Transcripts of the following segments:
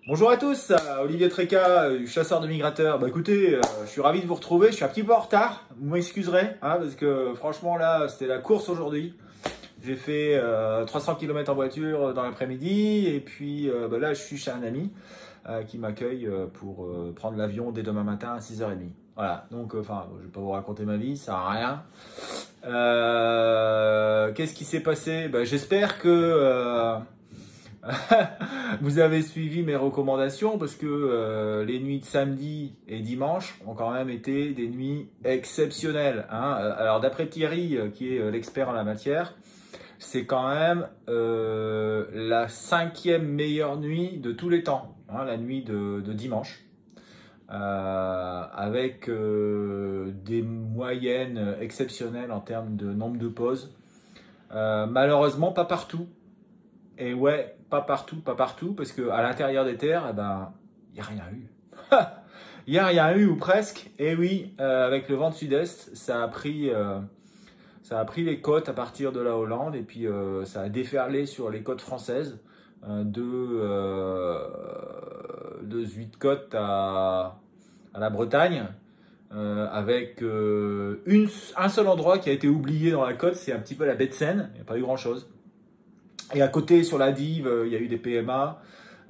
Bonjour à tous, Olivier Tréca, du chasseur de migrateurs. Bah écoutez, je suis ravi de vous retrouver. Je suis un petit peu en retard, vous m'excuserez, hein, parce que franchement là, c'était la course aujourd'hui. J'ai fait 300 km en voiture dans l'après-midi et puis bah, là, je suis chez un ami qui m'accueille pour prendre l'avion dès demain matin à 6h30. Voilà, donc enfin, je vais pas vous raconter ma vie, ça sert à rien. Qu'est-ce qui s'est passé? Bah, j'espère que vous avez suivi mes recommandations parce que les nuits de samedi et dimanche ont quand même été des nuits exceptionnelles, hein. Alors d'après Thierry, qui est l'expert en la matière, c'est quand même la 5e meilleure nuit de tous les temps, hein, la nuit de dimanche, avec des moyennes exceptionnelles en termes de nombre de pauses. Malheureusement, pas partout. Et ouais, pas partout, parce qu'à l'intérieur des terres, eh ben, il n'y a rien eu. Il n'y a rien eu, ou presque. Et oui, avec le vent de sud-est, ça a pris les côtes à partir de la Hollande, et puis ça a déferlé sur les côtes françaises, de Zuidcote à la Bretagne, avec un seul endroit qui a été oublié dans la côte, c'est un petit peu la baie de Seine, il n'y a pas eu grand-chose. Et à côté, sur la Dive, il y a eu des PMA.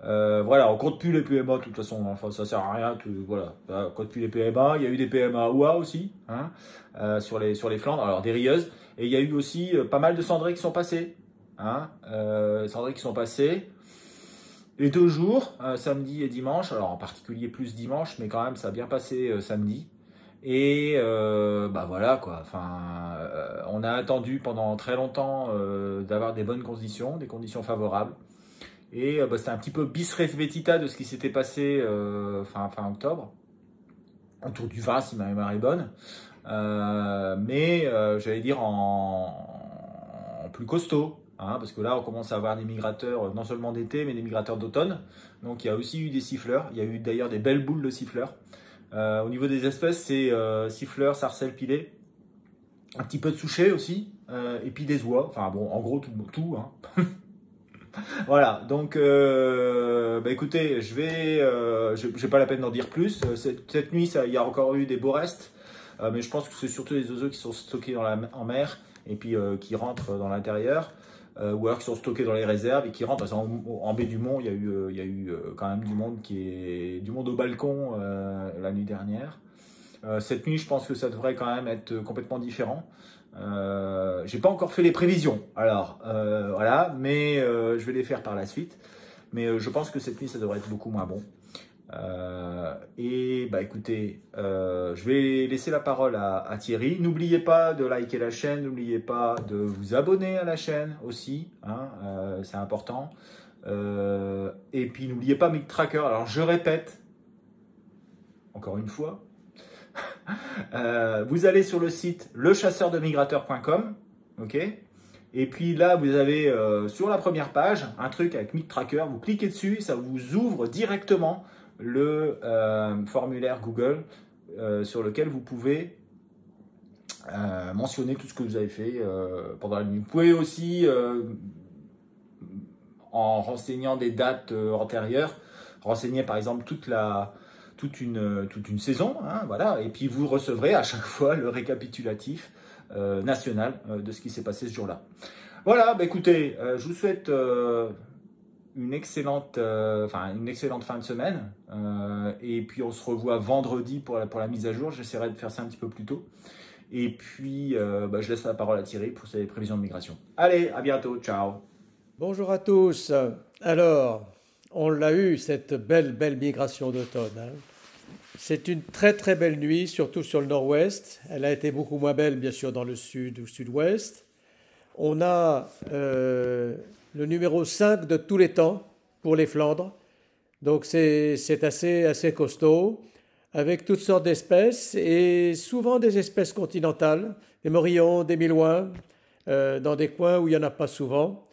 Voilà, on compte plus les PMA de toute façon. Enfin, ça sert à rien. Voilà, on compte plus les PMA. Il y a eu des PMA OUA aussi, hein, sur les Flandres. Alors des rieuses. Et il y a eu aussi pas mal de cendrés qui sont passés, hein, cendrés qui sont passés. Les 2 jours, samedi et dimanche. Alors en particulier plus dimanche, mais quand même ça a bien passé samedi. Et bah voilà quoi, enfin, on a attendu pendant très longtemps d'avoir des bonnes conditions, des conditions favorables. Et bah, c'était un petit peu bis repetita de ce qui s'était passé fin octobre, autour du 20 si ma mémoire est bonne. Mais j'allais dire en plus costaud, hein, parce que là on commence à avoir des migrateurs non seulement d'été, mais des migrateurs d'automne. Donc il y a aussi eu des siffleurs, il y a eu d'ailleurs des belles boules de siffleurs. Au niveau des espèces, c'est siffleur, sarcelle pilé, un petit peu de souchet aussi, et puis des oies. Enfin bon, en gros tout hein. Voilà, donc bah écoutez, j'ai pas la peine d'en dire plus. Cette nuit, il y a encore eu des beaux restes, mais je pense que c'est surtout les oiseaux qui sont stockés en mer et puis qui rentrent dans l'intérieur. Ou alors qui sont stockés dans les réserves et qui rentrent. Parce en baie du Mont, il y a eu quand même du monde au balcon la nuit dernière. Cette nuit, je pense que ça devrait quand même être complètement différent. J'ai pas encore fait les prévisions, alors voilà, mais je vais les faire par la suite. Mais je pense que cette nuit, ça devrait être beaucoup moins bon. Et bah écoutez, je vais laisser la parole à Thierry. N'oubliez pas de liker la chaîne, n'oubliez pas de vous abonner à la chaîne aussi, hein, c'est important. Et puis n'oubliez pas MigTracker. Alors je répète, encore une fois, vous allez sur le site lechasseurdemigrateurs.com, ok? Et puis là, vous avez sur la première page un truc avec MigTracker. Vous cliquez dessus, ça vous ouvre directement le formulaire Google sur lequel vous pouvez mentionner tout ce que vous avez fait pendant la nuit. Vous pouvez aussi, en renseignant des dates antérieures, renseigner par exemple toute une saison, hein, voilà, et puis vous recevrez à chaque fois le récapitulatif national de ce qui s'est passé ce jour-là. Voilà, bah écoutez, je vous souhaite une excellente fin de semaine. Et puis on se revoit vendredi pour la mise à jour. J'essaierai de faire ça un petit peu plus tôt. Et puis bah, je laisse la parole à Thierry pour ses prévisions de migration. Allez, à bientôt, ciao. Bonjour à tous. Alors, on l'a eu, cette belle migration d'automne, hein. C'est une très belle nuit, surtout sur le nord-ouest. Elle a été beaucoup moins belle, bien sûr, dans le sud ou sud-ouest. On a le numéro 5 de tous les temps pour les Flandres. Donc c'est assez costaud, avec toutes sortes d'espèces, et souvent des espèces continentales, des morillons, des milouins, dans des coins où il n'y en a pas souvent.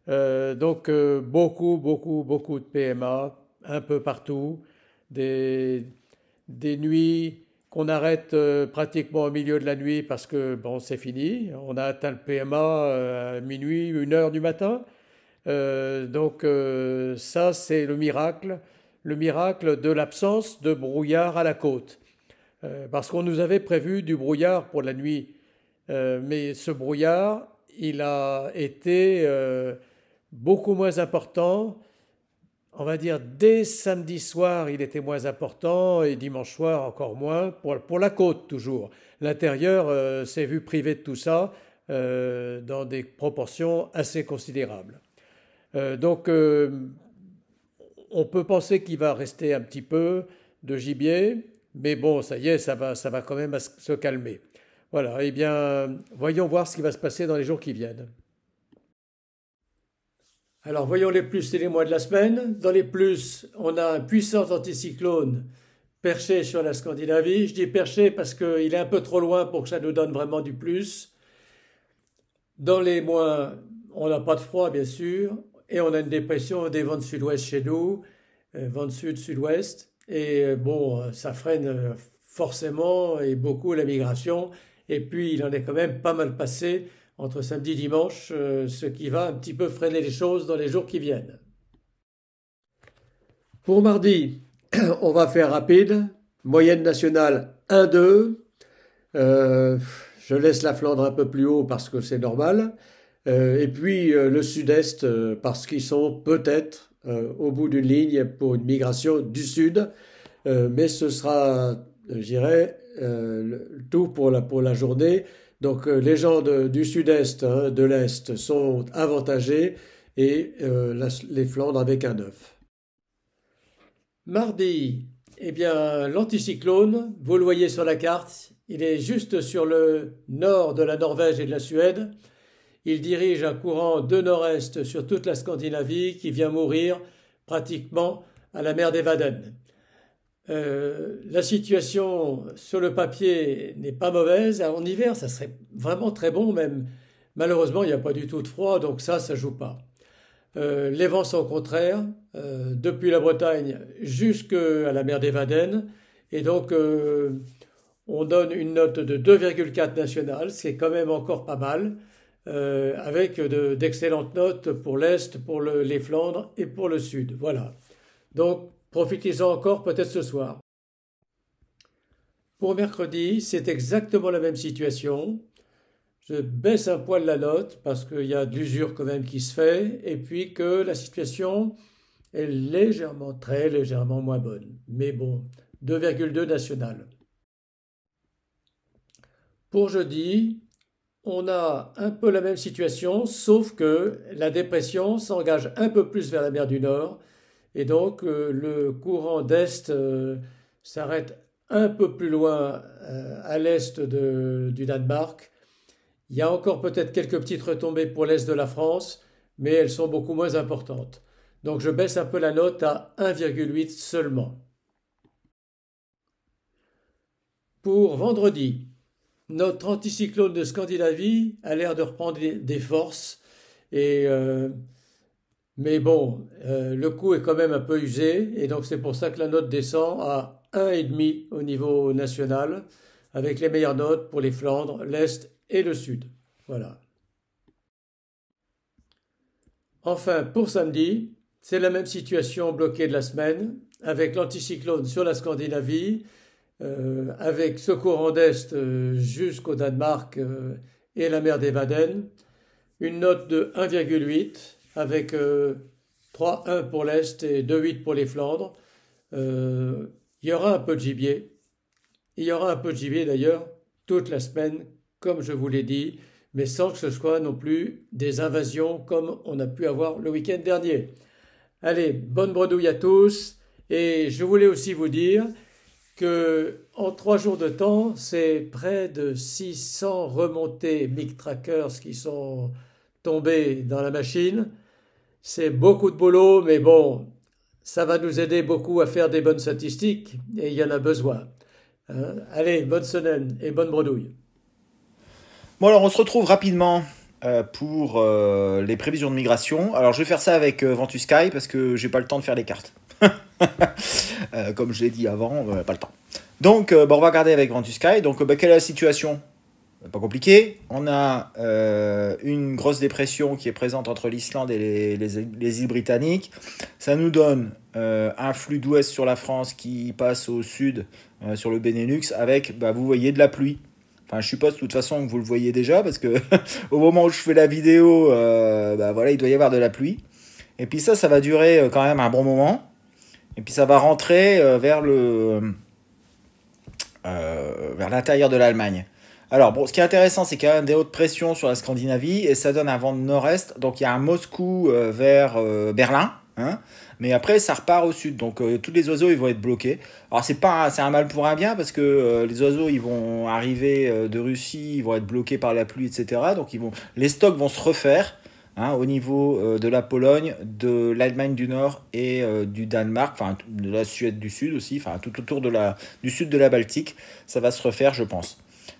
Donc beaucoup de PMA, un peu partout, des nuits qu'on arrête pratiquement au milieu de la nuit parce que bon, c'est fini. On a atteint le PMA à minuit, 1h du matin. Donc ça, c'est le miracle. le miracle de l'absence de brouillard à la côte. Parce qu'on nous avait prévu du brouillard pour la nuit. Mais ce brouillard, il a été beaucoup moins important. On va dire dès samedi soir, il était moins important et dimanche soir encore moins, pour la côte toujours. L'intérieur s'est vu privé de tout ça dans des proportions assez considérables. Donc on peut penser qu'il va rester un petit peu de gibier, mais bon, ça y est, ça va quand même se calmer. Voilà, eh bien, voyons voir ce qui va se passer dans les jours qui viennent. Alors, voyons les plus et les moins de la semaine. Dans les plus, on a un puissant anticyclone perché sur la Scandinavie. Je dis perché parce qu'il est un peu trop loin pour que ça nous donne vraiment du plus. Dans les moins, on n'a pas de froid, bien sûr, et on a une dépression des vents de sud-ouest chez nous, vents de sud-sud-ouest. Et bon, ça freine forcément et beaucoup la migration. Et puis, il en est quand même pas mal passé entre samedi et dimanche, ce qui va un petit peu freiner les choses dans les jours qui viennent. Pour mardi, on va faire rapide. Moyenne nationale 1,2. Je laisse la Flandre un peu plus haut parce que c'est normal. Et puis le sud-est parce qu'ils sont peut-être au bout d'une ligne pour une migration du sud. Mais ce sera, je dirais, tout pour la journée. Donc les gens du sud-est, de l'est sont avantagés et les Flandres avec un 9. Mardi, eh bien l'anticyclone, vous le voyez sur la carte, il est juste sur le nord de la Norvège et de la Suède. Il dirige un courant de nord-est sur toute la Scandinavie qui vient mourir pratiquement à la mer d'Evaden. La situation sur le papier n'est pas mauvaise. En hiver, ça serait vraiment très bon, même. Malheureusement, il n'y a pas du tout de froid, donc ça joue pas. Les vents sont contraires, depuis la Bretagne jusqu'à la mer d'Evaden. Et donc, on donne une note de 2,4 nationale, ce qui est quand même encore pas mal, avec d'excellentes notes pour l'Est, pour les Flandres et pour le Sud. Voilà. Donc, profitez-en encore peut-être ce soir. Pour mercredi, c'est exactement la même situation. Je baisse un poil la note parce qu'il y a de l'usure quand même qui se fait et puis que la situation est légèrement, très légèrement moins bonne. Mais bon, 2,2 national. Pour jeudi, on a un peu la même situation, sauf que la dépression s'engage un peu plus vers la mer du Nord. Et donc, le courant d'Est s'arrête un peu plus loin à l'Est du Danemark. Il y a encore peut-être quelques petites retombées pour l'Est de la France, mais elles sont beaucoup moins importantes. Donc, je baisse un peu la note à 1,8 seulement. Pour vendredi, notre anticyclone de Scandinavie a l'air de reprendre des forces et... mais bon, le coup est quand même un peu usé et donc c'est pour ça que la note descend à 1,5 au niveau national avec les meilleures notes pour les Flandres, l'Est et le Sud. Voilà. Enfin, pour samedi, c'est la même situation bloquée de la semaine avec l'anticyclone sur la Scandinavie, avec ce courant d'Est jusqu'au Danemark et la mer d'Evaden, une note de 1,8 avec 3,1 pour l'Est et 2,8 pour les Flandres. Il y aura un peu de gibier. Il y aura un peu de gibier d'ailleurs toute la semaine, comme je vous l'ai dit, mais sans que ce soit non plus des invasions comme on a pu avoir le week-end dernier. Allez, bonne bredouille à tous. Et je voulais aussi vous dire qu'en 3 jours de temps, c'est près de 600 remontées Mic Trackers qui sont tombées dans la machine. C'est beaucoup de boulot, mais bon, ça va nous aider beaucoup à faire des bonnes statistiques et il y en a besoin. Allez, bonne semaine et bonne bredouille. Bon, alors on se retrouve rapidement pour les prévisions de migration. Alors je vais faire ça avec Ventusky parce que j'ai pas le temps de faire les cartes. Comme je l'ai dit avant, pas le temps. Donc on va regarder avec Ventusky. Donc quelle est la situation? pas compliqué. On a une grosse dépression qui est présente entre l'Islande et les îles britanniques. Ça nous donne un flux d'ouest sur la France qui passe au sud sur le Benelux avec, vous voyez, de la pluie. Enfin, je suppose de toute façon que vous le voyez déjà parce que au moment où je fais la vidéo, voilà, il doit y avoir de la pluie. Et puis ça va durer quand même un bon moment. Et puis ça va rentrer vers l'intérieur de l'Allemagne. Alors, bon, ce qui est intéressant, c'est qu'il y a des hautes pressions sur la Scandinavie et ça donne un vent de nord-est. Donc, il y a un Moscou vers Berlin. Hein, mais après, ça repart au sud. Donc, tous les oiseaux, ils vont être bloqués. Alors, c'est un mal pour un bien parce que les oiseaux, ils vont arriver de Russie, ils vont être bloqués par la pluie, etc. Donc, les stocks vont se refaire au niveau de la Pologne, de l'Allemagne du Nord et du Danemark, enfin, de la Suède du Sud aussi, enfin, tout autour du sud de la Baltique. Ça va se refaire, je pense.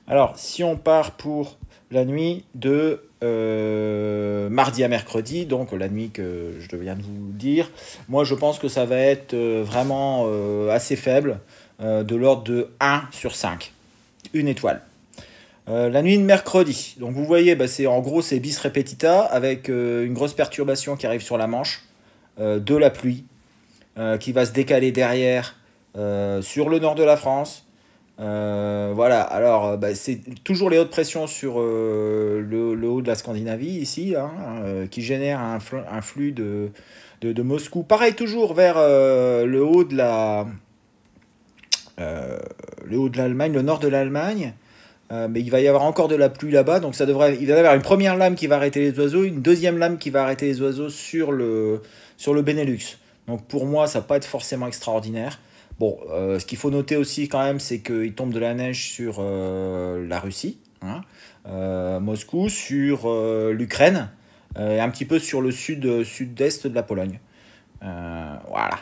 Alors, si on part pour la nuit de mardi à mercredi, donc la nuit que je viens de vous dire, moi je pense que ça va être vraiment assez faible, de l'ordre de 1 sur 5, une étoile. La nuit de mercredi, donc vous voyez, en gros c'est bis repetita avec une grosse perturbation qui arrive sur la Manche, de la pluie qui va se décaler derrière sur le nord de la France. Voilà, alors c'est toujours les hautes pressions sur le haut de la Scandinavie ici, qui génère un flux de Moscou. Pareil, toujours vers le haut de l'Allemagne, le nord de l'Allemagne. Mais il va y avoir encore de la pluie là-bas, donc il va y avoir une première lame qui va arrêter les oiseaux, une deuxième lame qui va arrêter les oiseaux sur le Benelux. Donc pour moi, ça va pas être forcément extraordinaire. Bon, ce qu'il faut noter aussi quand même, c'est qu'il tombe de la neige sur la Russie, Moscou, sur l'Ukraine, et un petit peu sur le sud-est de la Pologne. Voilà.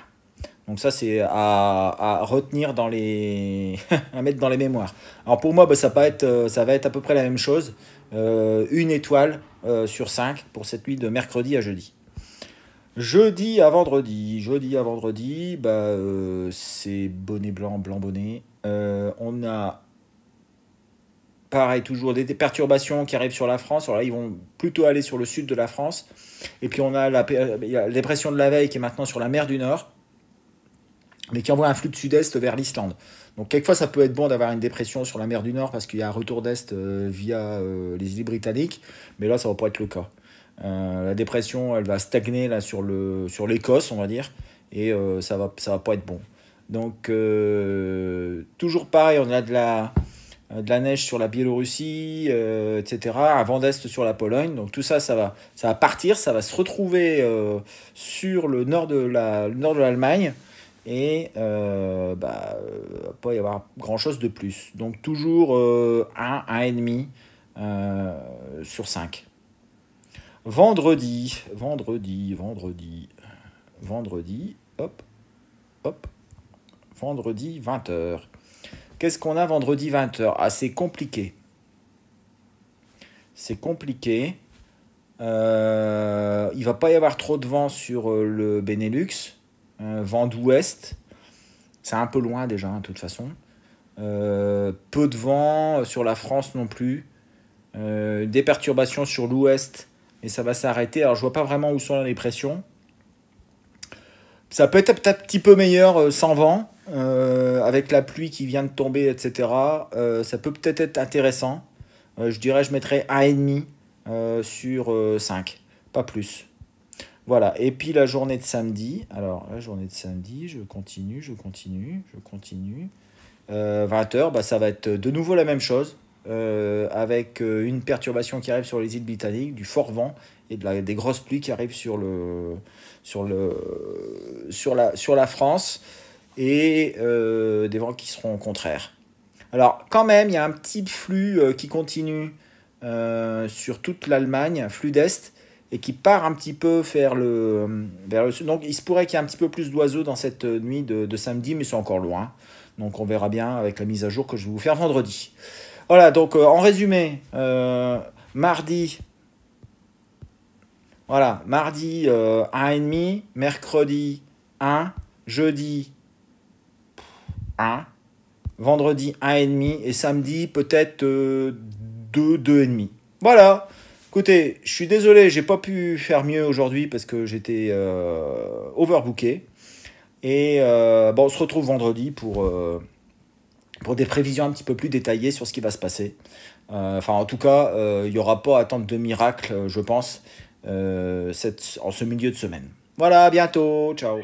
Donc ça, c'est à retenir à mettre dans les mémoires. Alors pour moi, ça va être à peu près la même chose. Une étoile sur 5 pour cette nuit de mercredi à jeudi. Jeudi à vendredi, c'est bonnet blanc, blanc bonnet. On a, pareil, toujours des perturbations qui arrivent sur la France. Alors là, ils vont plutôt aller sur le sud de la France. Et puis on a la dépression de la veille qui est maintenant sur la mer du Nord, mais qui envoie un flux de sud-est vers l'Islande. Donc quelquefois, ça peut être bon d'avoir une dépression sur la mer du Nord parce qu'il y a un retour d'est via les îles britanniques. Mais là, ça ne va pas être le cas. La dépression, elle va stagner là sur l'Écosse, on va dire, et ça va pas être bon. Donc toujours pareil, on a de la neige sur la Biélorussie, etc. Un vent d'est sur la Pologne. Donc tout ça, ça va partir, ça va se retrouver sur le nord de l'Allemagne, et va pas y avoir grand chose de plus. Donc toujours 1,5 sur 5. Vendredi, hop, vendredi 20h. Qu'est-ce qu'on a vendredi 20h? Ah, c'est compliqué. Il va pas y avoir trop de vent sur le Benelux. Vent d'ouest. C'est un peu loin déjà, de toute façon. Peu de vent sur la France non plus. Des perturbations sur l'ouest. Et ça va s'arrêter. Alors, je vois pas vraiment où sont les pressions. Ça peut être un petit peu meilleur sans vent, avec la pluie qui vient de tomber, etc. Ça peut peut-être être intéressant. Je dirais, je mettrais 1,5 sur 5. Pas plus. Voilà. Et puis, la journée de samedi. Alors, la journée de samedi, je continue. 20h, ça va être de nouveau la même chose. Avec une perturbation qui arrive sur les îles britanniques, du fort vent et des grosses pluies qui arrivent sur la France, et des vents qui seront contraires. Alors quand même, il y a un petit flux qui continue sur toute l'Allemagne, un flux d'est, et qui part un petit peu vers le sud. Donc il se pourrait qu'il y ait un petit peu plus d'oiseaux dans cette nuit de samedi, mais c'est encore loin. Donc on verra bien avec la mise à jour que je vais vous faire vendredi. Voilà, donc en résumé, mardi, 1,5, mercredi 1, jeudi 1, vendredi 1,5, et samedi peut-être 2, 2,5. Voilà. Écoutez, je suis désolé, j'ai pas pu faire mieux aujourd'hui parce que j'étais overbooké. Et bon, on se retrouve vendredi pour des prévisions un petit peu plus détaillées sur ce qui va se passer. Enfin, en tout cas, il n'y aura pas à attendre de miracle, je pense, en ce milieu de semaine. Voilà, à bientôt. Ciao.